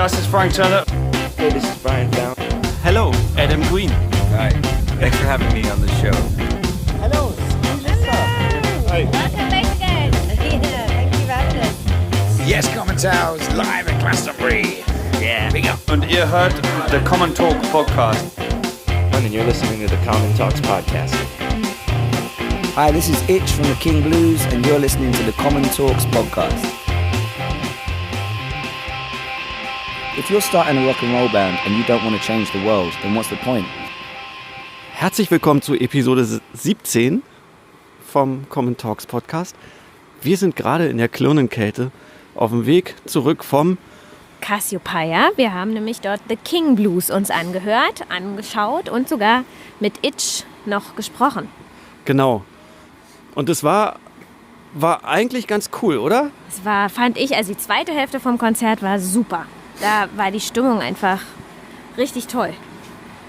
this is Frank Turner. Hey, this is Brian Down. Hello, Adam Green. Hi. Thanks for having me on the show. Hello, Welcome back again. Yeah, thank you for having us. Yes, Kommentars live at Glastonbury. Yeah, big up. Und ihr hört the Common Talk Podcast. and you're listening to the Common Talks podcast. Hi, this is Itch from the King Blues, and you're listening to the Common Talks podcast. If you're starting a rock and roll band and you don't want to change the world, then what's the point? Herzlich willkommen zu Episode 17 vom Common Talks Podcast. Wir sind gerade in der klirrenden Kälte auf dem Weg zurück vom Cassiopeia. Wir haben nämlich dort The King Blues uns angehört, angeschaut und sogar mit Itch noch gesprochen. Genau. Und es war eigentlich ganz cool, oder? Es war, fand ich, also die zweite Hälfte vom Konzert war super. Da war die Stimmung einfach richtig toll.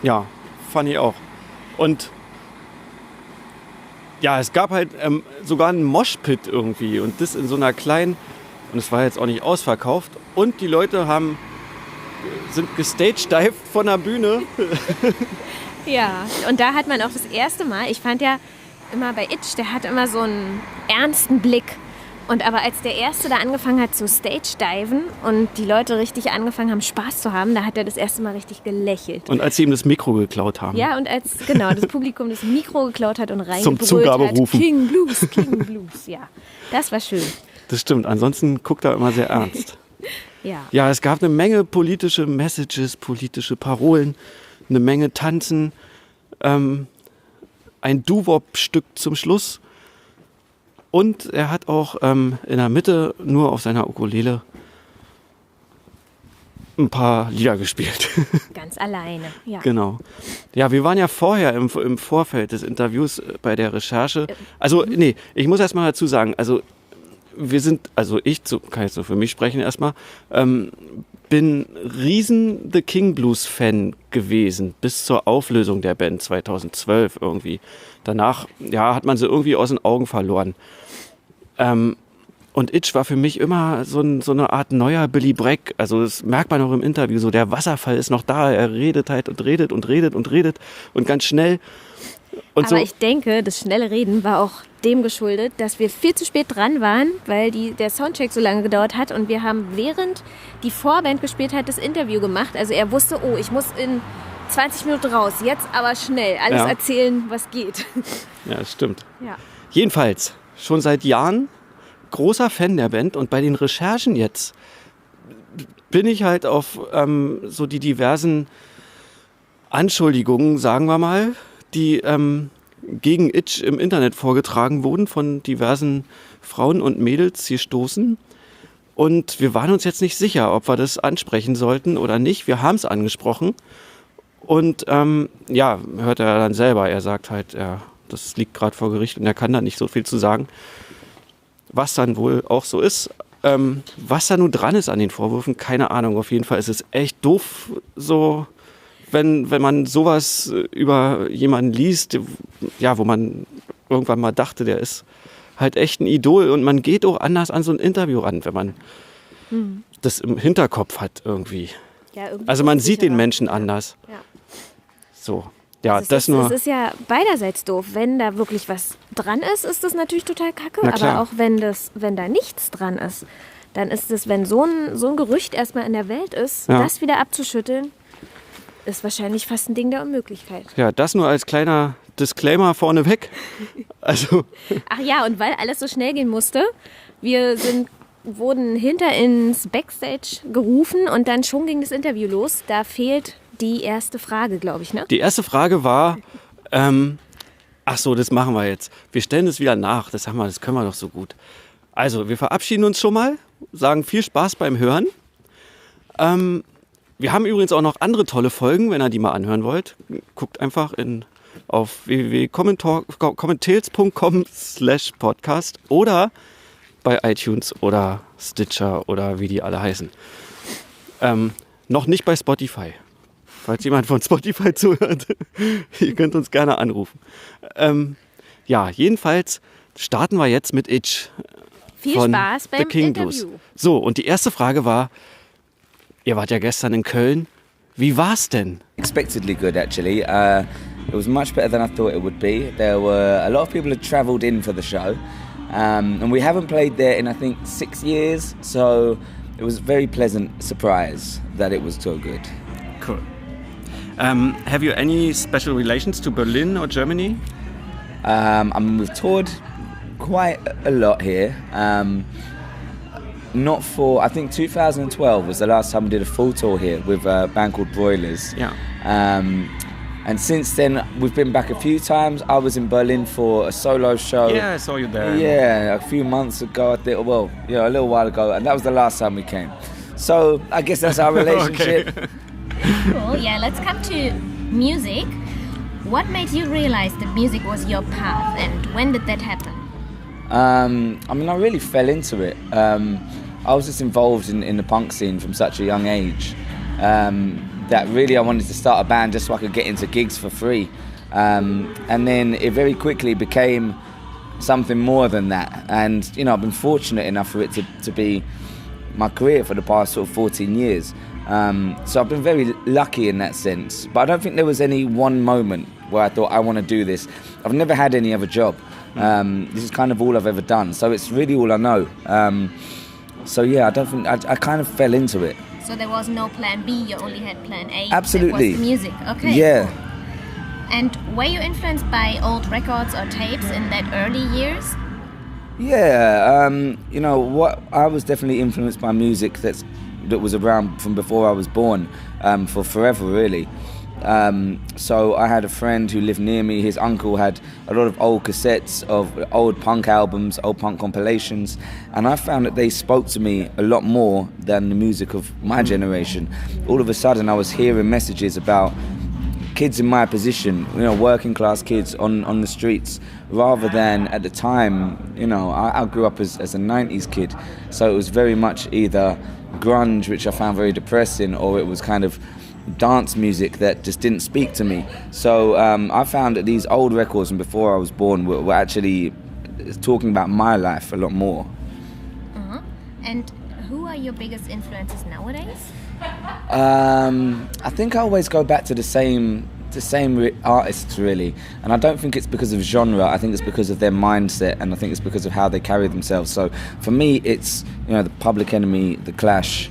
Ja, fand ich auch. Und ja, es gab halt sogar einen Moshpit irgendwie und das in so einer kleinen, und es war jetzt auch nicht ausverkauft, und die Leute sind gestagedived von der Bühne. Ja, und da hat man auch das erste Mal, ich fand ja immer bei Itch, der hat immer so einen ernsten Blick. Und aber als der Erste da angefangen hat zu stage-diven und die Leute richtig angefangen haben, Spaß zu haben, da hat er das erste Mal richtig gelächelt. Und als sie ihm das Mikro geklaut haben. Ja, und als das Publikum das Mikro geklaut hat und Zum reingebrüllt Zugaberufen. hat, King Blues, ja. Das war schön. Das stimmt, ansonsten guckt er immer sehr ernst. Ja. Ja, es gab eine Menge politische Messages, politische Parolen, eine Menge Tanzen, ein Doo-Wop-Stück zum Schluss. Und er hat auch in der Mitte nur auf seiner Ukulele ein paar Lieder gespielt. Ganz alleine, ja. Genau. Ja, wir waren ja vorher im Vorfeld des Interviews bei der Recherche. Also, nee, ich muss erst mal dazu sagen, kann jetzt nur für mich sprechen erstmal, bin riesen The King Blues Fan gewesen, bis zur Auflösung der Band 2012 irgendwie. Danach, ja, hat man sie irgendwie aus den Augen verloren. Und Itch war für mich immer so eine Art neuer Billy Bragg. Also das merkt man auch im Interview, so der Wasserfall ist noch da, er redet halt und redet und redet und redet und ganz schnell. Und Aber so. ich denke, das schnelle Reden war auch dem geschuldet, dass wir viel zu spät dran waren, weil der Soundcheck so lange gedauert hat und wir haben, während die Vorband gespielt hat, das Interview gemacht. Also er wusste, ich muss in 20 Minuten raus, jetzt aber schnell alles erzählen, was geht. Ja, das stimmt. Ja. Jedenfalls, schon seit Jahren großer Fan der Band, und bei den Recherchen jetzt bin ich halt auf so die diversen Anschuldigungen, sagen wir mal, die gegen Itch im Internet vorgetragen wurden von diversen Frauen und Mädels gestoßen. Und wir waren uns jetzt nicht sicher, ob wir das ansprechen sollten oder nicht. Wir haben es angesprochen. Und hört er dann selber. Er sagt halt, das liegt gerade vor Gericht und er kann da nicht so viel zu sagen. Was dann wohl auch so ist. Was da nun dran ist an den Vorwürfen, keine Ahnung. Auf jeden Fall ist es echt doof, so wenn man sowas über jemanden liest, ja, wo man irgendwann mal dachte, der ist halt echt ein Idol, und man geht auch anders an so ein Interview ran, wenn man das im Hinterkopf hat irgendwie. Ja, irgendwie also man sieht den unsicherer. Menschen anders. Ja. So, ja, Es ist ja beiderseits doof. Wenn da wirklich was dran ist das natürlich total kacke. Na klar. Aber auch wenn da nichts dran ist, dann ist es, wenn so ein Gerücht erstmal in der Welt ist, das wieder abzuschütteln, ist wahrscheinlich fast ein Ding der Unmöglichkeit. Ja, das nur als kleiner Disclaimer vorneweg. Also, Ach ja, und weil alles so schnell gehen musste, wurden hinter ins Backstage gerufen und dann schon ging das Interview los. Da fehlt die erste Frage, glaube ich, ne? die erste Frage war, das machen wir jetzt. Wir stellen es wieder nach, das können wir doch so gut. Also, wir verabschieden uns schon mal, sagen viel Spaß beim Hören. Wir haben übrigens auch noch andere tolle Folgen, wenn ihr die mal anhören wollt. Guckt einfach auf www.commentales.com/podcast oder bei iTunes oder Stitcher oder wie die alle heißen. Noch nicht bei Spotify. Falls jemand von Spotify zuhört, ihr könnt uns gerne anrufen. Jedenfalls starten wir jetzt mit Itch. Viel von Spaß The beim King Interview. Blues. So, und die erste Frage war, Ihr wart ja gestern in Köln. Wie war's denn? Expectedly good, actually. It was much better than I thought it would be. There were a lot of people had travelled in for the show, and we haven't played there in I think 6 years. So it was a very pleasant surprise that it was so good. Cool. Have you any special relations to Berlin or Germany? I mean, we've toured quite a lot here. Not for, I think 2012 was the last time we did a full tour here with a band called Broilers. Yeah. And since then, we've been back a few times. I was in Berlin for a solo show. Yeah, I saw you there. Yeah, a few months ago, I think, well, you know, a little while ago, and that was the last time we came. So I guess that's our relationship. Okay. Cool, yeah, let's come to music. What made you realize that music was your path, and when did that happen? I mean, I really fell into it. I was just involved in the punk scene from such a young age that really I wanted to start a band just so I could get into gigs for free. And then it very quickly became something more than that. And, you know, I've been fortunate enough for it to be my career for the past sort of 14 years. So I've been very lucky in that sense. But I don't think there was any one moment where I thought, I want to do this. I've never had any other job. This is kind of all I've ever done. So it's really all I know. So yeah, I don't think I kind of fell into it. So there was no plan B, you only had plan A. Absolutely. That was the music, okay. Yeah. Cool. And were you influenced by old records or tapes in that early years? Yeah, you know what? I was definitely influenced by music that was around from before I was born, for forever really. So I had a friend who lived near me. His uncle had a lot of old cassettes of old punk albums, old punk compilations, and I found that they spoke to me a lot more than the music of my generation. All of a sudden I was hearing messages about kids in my position, you know, working class kids on the streets, rather than at the time, you know, I grew up as a 90s kid, so it was very much either grunge, which I found very depressing, or it was kind of dance music that just didn't speak to me. So I found that these old records from before I was born were actually talking about my life a lot more. Uh-huh. And who are your biggest influences nowadays? I think I always go back to the same artists really, and I don't think it's because of genre. I think it's because of their mindset, and I think it's because of how they carry themselves. So for me, it's, you know, the Public Enemy, the Clash,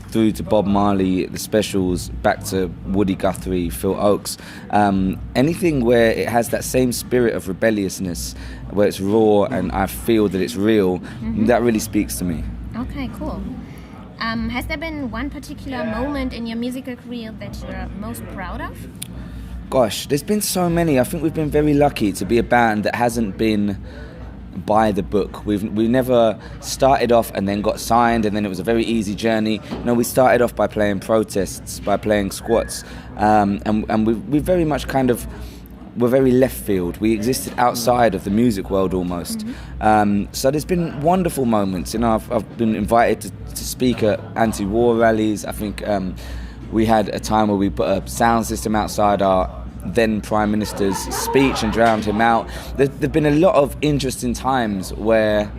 through to Bob Marley, the Specials, back to Woody Guthrie, Phil Oakes. Anything where it has that same spirit of rebelliousness, where it's raw and I feel that it's real, that really speaks to me. Okay, cool. Has there been one particular moment in your musical career that you're most proud of? Gosh, there's been so many. I think we've been very lucky to be a band that hasn't been by the book. We never started off and then got signed and then it was a very easy journey. No, we started off by playing protests, by playing squats, and we very much kind of were very left field. We existed outside of the music world almost. So there's been wonderful moments. You know, I've been invited to speak at anti-war rallies. I think we had a time where we put a sound system outside our then Prime Minister's speech and drowned him out. There've been a lot of interesting times where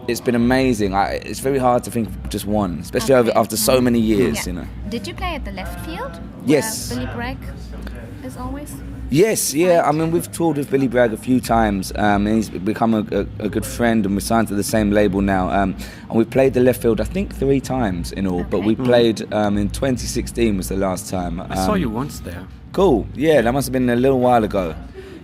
it's been amazing. It's very hard to think of just one, especially after so many years. You know. Did you play at the Leftfield? Yes. Billy Braggs is always? Yes, yeah. I mean, we've toured with Billy Bragg a few times, and he's become a good friend, and we're signed to the same label now. And we played the Leftfield, I think, 3 times in all. Okay. But we played in 2016 was the last time. I saw you once there. Cool. Yeah, that must have been a little while ago.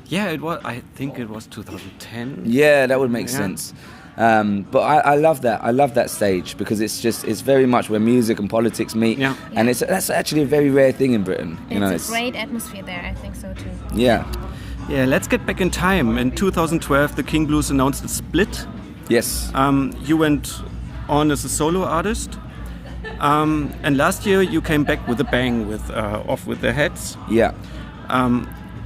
Yeah, it was. I think it was 2010. Yeah, that would make sense. But I love that. I love that stage because it's very much where music and politics meet. Yeah. And that's actually a very rare thing in Britain. It's a great atmosphere there. I think so too. Yeah. Yeah. Let's get back in time. In 2012, the King Blues announced a split. Yes. You went on as a solo artist. And last year you came back with a bang with Off With Their Heads. Yeah.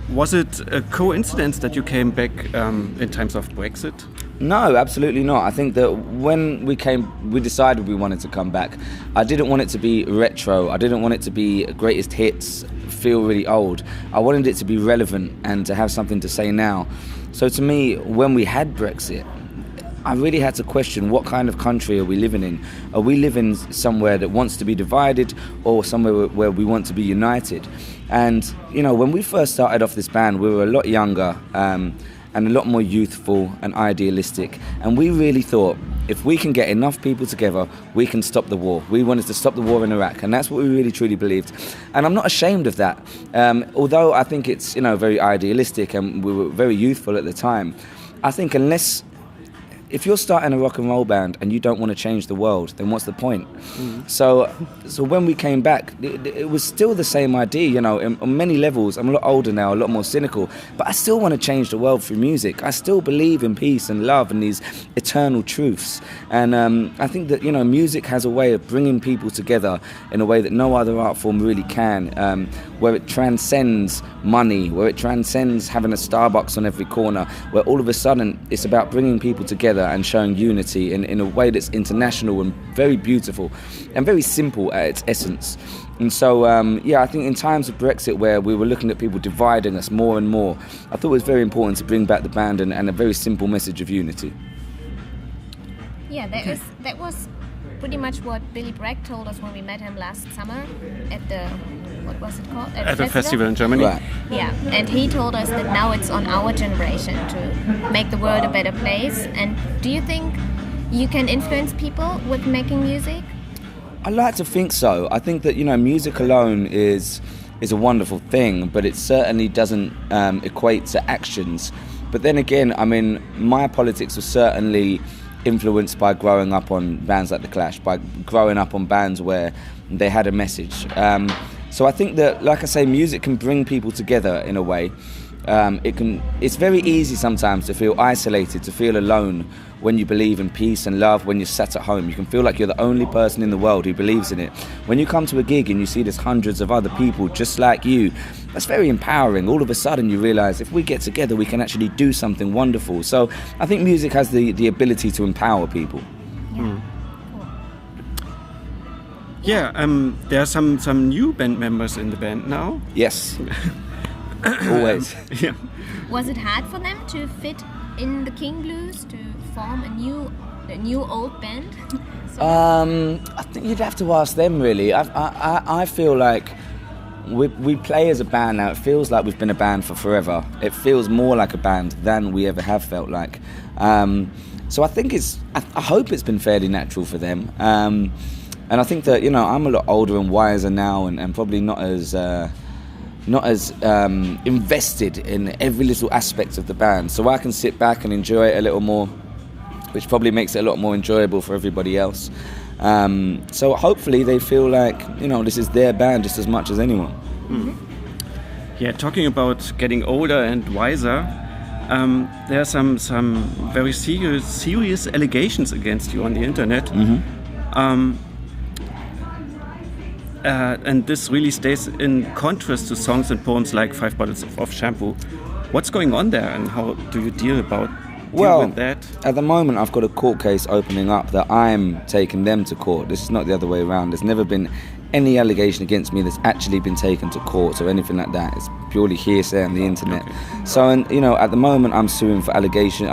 Was it a coincidence that you came back in times of Brexit? No, absolutely not. I think that when we decided we wanted to come back. I didn't want it to be retro. I didn't want it to be greatest hits, feel really old. I wanted it to be relevant and to have something to say now. So to me, when we had Brexit, I really had to question, what kind of country are we living in? Are we living somewhere that wants to be divided, or somewhere where we want to be united? And, you know, when we first started off this band, we were a lot younger and a lot more youthful and idealistic. And we really thought, if we can get enough people together, we can stop the war. We wanted to stop the war in Iraq, and that's what we really truly believed. And I'm not ashamed of that. Although I think it's, you know, very idealistic, and we were very youthful at the time. I think if you're starting a rock and roll band and you don't want to change the world, then what's the point? So when we came back, it was still the same idea, you know, on many levels. I'm a lot older now, a lot more cynical, but I still want to change the world through music. I still believe in peace and love and these eternal truths. And I think that, you know, music has a way of bringing people together in a way that no other art form really can, where it transcends money, where it transcends having a Starbucks on every corner, where all of a sudden it's about bringing people together and showing unity in a way that's international and very beautiful and very simple at its essence. And so, I think in times of Brexit, where we were looking at people dividing us more and more, I thought it was very important to bring back the band and a very simple message of unity. Yeah, that was pretty much what Billy Braggs told us when we met him last summer at the, what was it called? At the festival in Germany. Right. Yeah, and he told us that now it's on our generation to make the world a better place. And do you think you can influence people with making music? I like to think so. I think that, you know, music alone is a wonderful thing, but it certainly doesn't equate to actions. But then again, I mean, my politics was certainly influenced by growing up on bands like The Clash, by growing up on bands where they had a message. So I think that, like I say, music can bring people together in a way. It's very easy sometimes to feel isolated, to feel alone when you believe in peace and love, when you're sat at home. You can feel like you're the only person in the world who believes in it. When you come to a gig and you see there's hundreds of other people just like you, that's very empowering. All of a sudden you realise if we get together we can actually do something wonderful. So I think music has the ability to empower people. Yeah, there are some new band members in the band now. Yes. Always. Yeah. Was it hard for them to fit in the King Blues, to form a new old band? I think you'd have to ask them, really. I feel like we play as a band now. It feels like we've been a band for forever. It feels more like a band than we ever have felt like. So I think I hope it's been fairly natural for them. And I think that, you know, I'm a lot older and wiser now, and probably not as invested in every little aspect of the band. So I can sit back and enjoy it a little more, which probably makes it a lot more enjoyable for everybody else. So hopefully they feel like, you know, this is their band just as much as anyone. Mm-hmm. Yeah, talking about getting older and wiser, there are some very serious allegations against you on the internet. Mm-hmm. And this really stays in contrast to songs and poems like 5 Bottles of Shampoo. What's going on there, and how do you deal with that? At the moment I've got a court case opening up that I'm taking them to court. This is not the other way around. There's never been any allegation against me that's actually been taken to court or anything like that. It's purely hearsay on the internet. Okay. So, and you know, at the moment I'm suing for allegations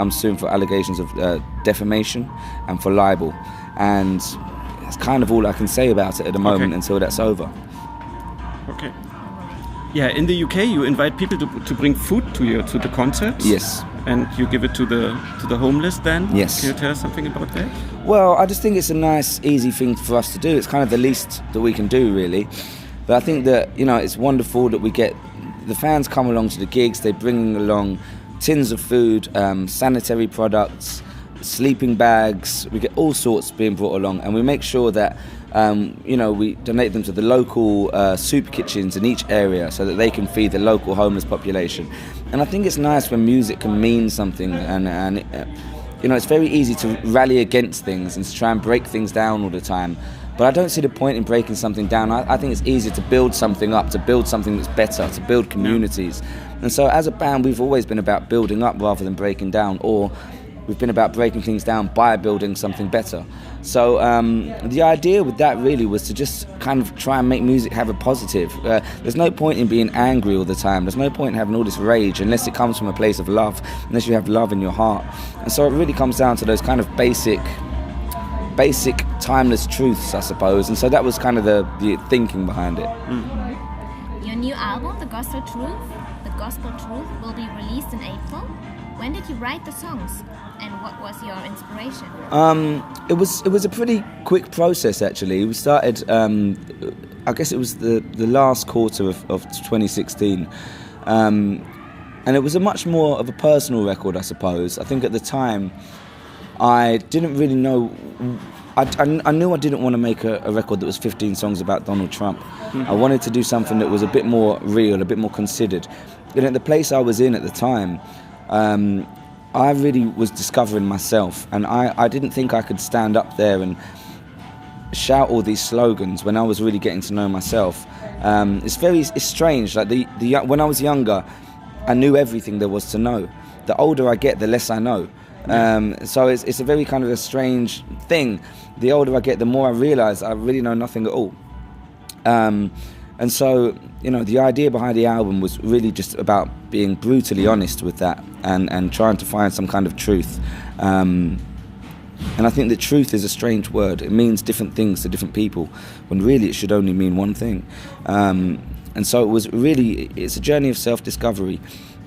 of defamation and for libel, and that's kind of all I can say about it at the moment until that's over. Okay. Yeah, in the UK you invite people to bring food to the concerts. Yes. And you give it to the homeless then? Yes. Can you tell us something about that? Well, I just think it's a nice, easy thing for us to do. It's kind of the least that we can do, really. But I think that, you know, it's wonderful that we get the fans come along to the gigs. They bring along tins of food, sanitary products, sleeping bags. We get all sorts being brought along, and we make sure that we donate them to the local soup kitchens in each area so that they can feed the local homeless population. And I think it's nice when music can mean something, and it's very easy to rally against things and to try and break things down all the time. But I don't see the point in breaking something down. I think it's easier to build something up, to build something that's better, to build communities. And so as a band, we've always been about building up rather than breaking down, or we've been about breaking things down by building something better. So the idea with that really was to just kind of try and make music have a positive. There's no point in being angry all the time. There's no point in having all this rage unless it comes from a place of love, unless you have love in your heart. And so it really comes down to those kind of basic timeless truths, I suppose. And so that was kind of the thinking behind it. Your new album, The Gospel Truth, will be released in April. When did you write the songs, and what was your inspiration? It was a pretty quick process, actually. We started, I guess it was the last quarter of 2016, and it was a much more of a personal record, I suppose. I think at the time, I didn't really know. I knew I didn't want to make a record that was 15 songs about Donald Trump. I wanted to do something that was a bit more real, a bit more considered. And at the place I was in at the time, I really was discovering myself, and I didn't think I could stand up there and shout all these slogans when I was really getting to know myself. It's strange. Like when I was younger, I knew everything there was to know. The older I get, the less I know. So it's a very kind of a strange thing. The older I get, the more I realise I really know nothing at all. And so, the idea behind the album was really just about being brutally honest with that and trying to find some kind of truth. And I think that truth is a strange word. It means different things to different people, when really it should only mean one thing. And so it's a journey of self-discovery.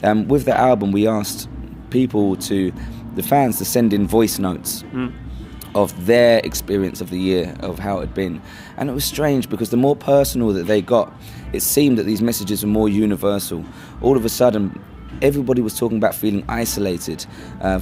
With the album, we asked the fans to send in voice notes of their experience of the year, of how it had been. And it was strange because the more personal that they got, it seemed that these messages were more universal. All of a sudden, everybody was talking about feeling isolated,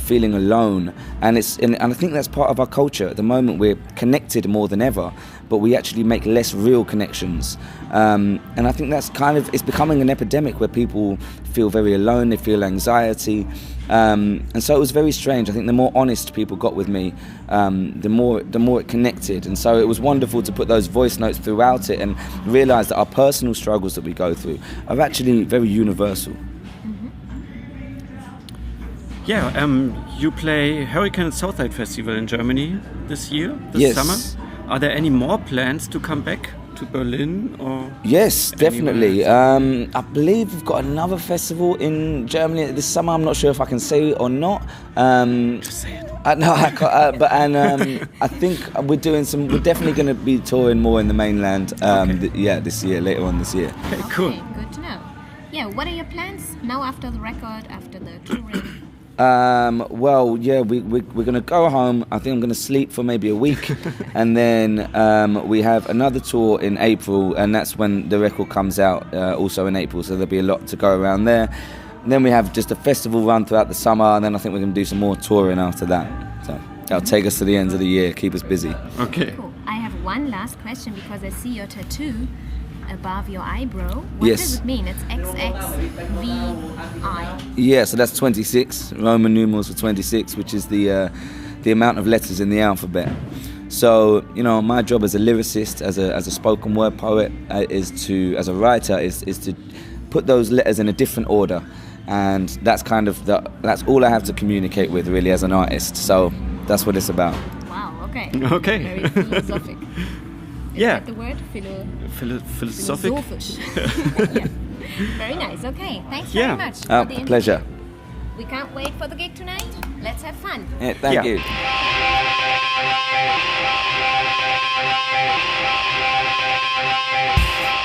feeling alone. And I think that's part of our culture. At the moment, we're connected more than ever, but we actually make less real connections. And I think that's it's becoming an epidemic where people feel very alone, they feel anxiety. And so it was very strange. I think the more honest people got with me, the more it connected. And so it was wonderful to put those voice notes throughout it and realise that our personal struggles that we go through are actually very universal. Yeah, you play Hurricane Southside Festival in Germany this Yes. summer. Are there any more plans to come back to Berlin? Or yes, definitely. I believe we've got another festival in Germany this summer. I'm not sure if I can say it or not. Just say it. No, I can't. I think we're definitely going to be touring more in the mainland. This year, later on this year. Okay, cool. Okay, good to know. Yeah, what are your plans now after the record, after the touring? We're going to go home. I think I'm going to sleep for maybe a week. And then we have another tour in April, and that's when the record comes out, also in April. So there'll be a lot to go around there. And then we have just a festival run throughout the summer, and then I think we're going to do some more touring after that. So that'll take us to the end of the year, keep us busy. Okay. Cool. I have one last question because I see your tattoo above your eyebrow. What Yes. does it mean? It's XXVI. Yeah, so that's 26, Roman numerals for 26, which is the amount of letters in the alphabet. So, my job as a lyricist, as a spoken word poet, as a writer, is to put those letters in a different order. And that's that's all I have to communicate with, really, as an artist. So that's what it's about. Wow, okay. Okay. Very philosophic. Is Yeah. that the word? Philosophic. Philosophisch. Yeah. Very nice. Okay. Thanks Yeah. very much. for the interview. Pleasure. We can't wait for the gig tonight. Let's have fun. Yeah, thank Yeah. you.